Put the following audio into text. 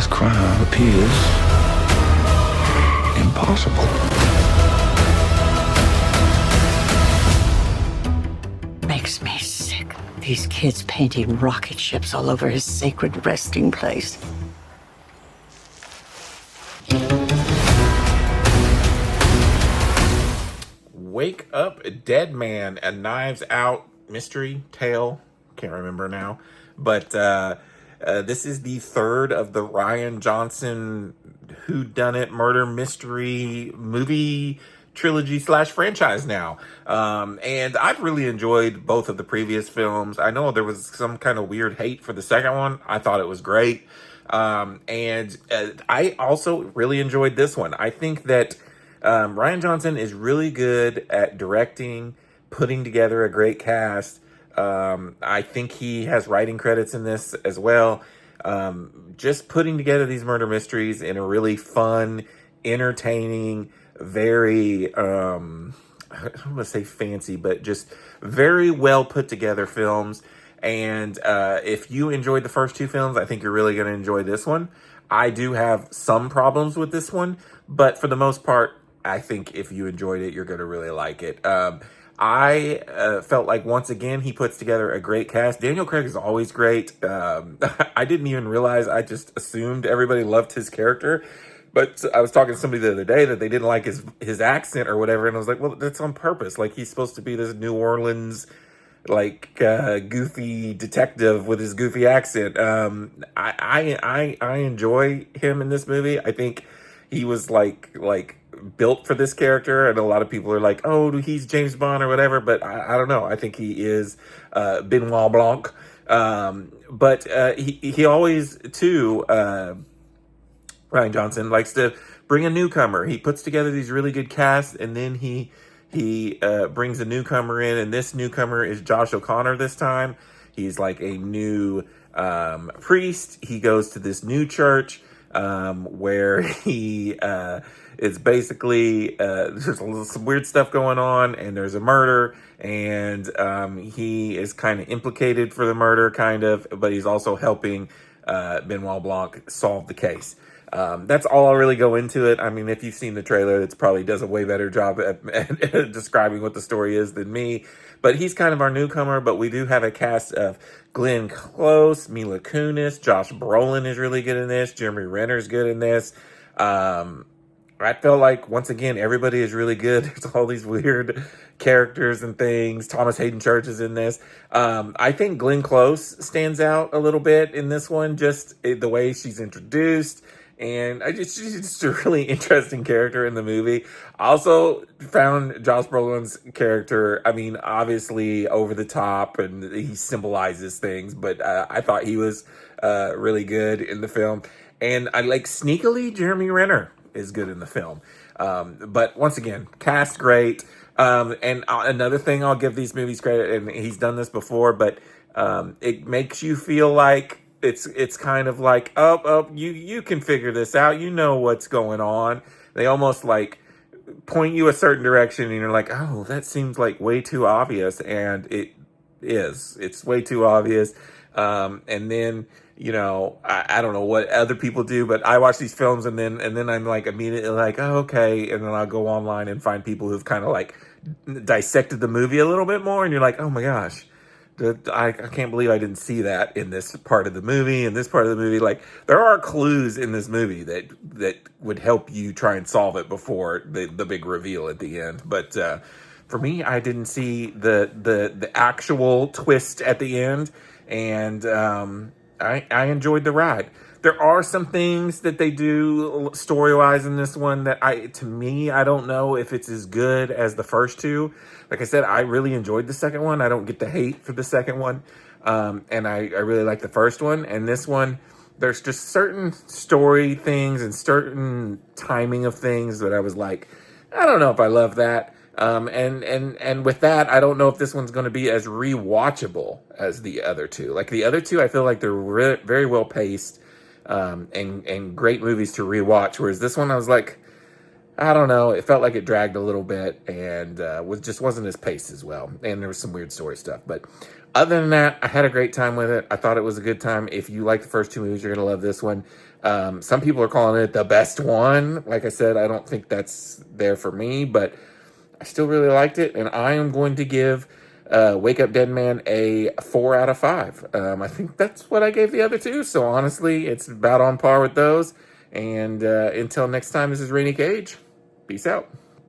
this crime appears impossible. Makes me sick. These kids painting rocket ships all over his sacred resting place. Wake Up Dead Man, a Knives Out mystery tale. Can't remember now. But this is the third of the Rian Johnson whodunit murder mystery movie trilogy / franchise now. And I've really enjoyed both of the previous films. I know there was some kind of weird hate for the second one. I thought it was great. And I also really enjoyed this one. I think that Rian Johnson is really good at directing, putting together a great cast. I think he has writing credits in this as well. Just putting together these murder mysteries in a really fun, entertaining, very, I don't want to say fancy, but just very well put together films. And if you enjoyed the first two films, I think you're really going to enjoy this one. I do have some problems with this one, but for the most part, I think if you enjoyed it, you're going to really like it. I felt like, once again, he puts together a great cast. Daniel Craig is always great. I didn't even realize, I just assumed everybody loved his character. But I was talking to somebody the other day that they didn't like his accent or whatever. And I was like, well, that's on purpose. Like, he's supposed to be this New Orleans, like, goofy detective with his goofy accent. I enjoy him in this movie. I think he was like built for this character, and a lot of people are like, oh, he's James Bond or whatever, but I don't know. I think he is Benoit Blanc. But he always, too, Rian Johnson likes to bring a newcomer. He puts together these really good casts, and then he brings a newcomer in, and this newcomer is Josh O'Connor this time. He's like a new priest. He goes to this new church where he it's basically there's some weird stuff going on, and there's a murder, and he is kind of implicated for the murder, kind of, but he's also helping Benoit Blanc solve the case. That's all I'll really go into it. I mean, if you've seen the trailer, it probably does a way better job at describing what the story is than me. But he's kind of our newcomer, but we do have a cast of Glenn Close, Mila Kunis, Josh Brolin is really good in this, Jeremy Renner's good in this. I feel like, once again, everybody is really good. There's all these weird characters and things. Thomas Hayden Church is in this. I think Glenn Close stands out a little bit in this one, just the way she's introduced. And she's just a really interesting character in the movie. I also found Josh Brolin's character, I mean, obviously over the top, and he symbolizes things, but I thought he was really good in the film. And I like, sneakily, Jeremy Renner is good in the film. But once again, cast great. And another thing, I'll give these movies credit, and he's done this before, but it makes you feel like it's kind of like, you can figure this out. You know what's going on. They almost like point you a certain direction, and you're like, oh, that seems like way too obvious. And it is. It's way too obvious. And then, you know, I don't know what other people do, but I watch these films, and then I'm like immediately like, oh, okay. And then I'll go online and find people who've kind of like dissected the movie a little bit more. And you're like, oh my gosh, I can't believe I didn't see that in this part of the movie. In this part of the movie, like, there are clues in this movie that would help you try and solve it before the big reveal at the end. But for me, I didn't see the actual twist at the end, and I enjoyed the ride. There are some things that they do story-wise in this one that I don't know if it's as good as the first two. Like I said, I really enjoyed the second one. I don't get the hate for the second one. And I really like the first one. And this one, there's just certain story things and certain timing of things that I was like, I don't know if I love that. And with that, I don't know if this one's going to be as rewatchable as the other two. Like, the other two, I feel like they're very well paced, and great movies to rewatch. Whereas this one, I was like, I don't know. It felt like it dragged a little bit and wasn't as paced as well. And there was some weird story stuff. But other than that, I had a great time with it. I thought it was a good time. If you like the first two movies, you're going to love this one. Some people are calling it the best one. Like I said, I don't think that's there for me, but I still really liked it. And I am going to give Wake Up Dead Man a 4 out of 5. I think that's what I gave the other two. So honestly, it's about on par with those. And until next time, this is Rainy Cage. Peace out.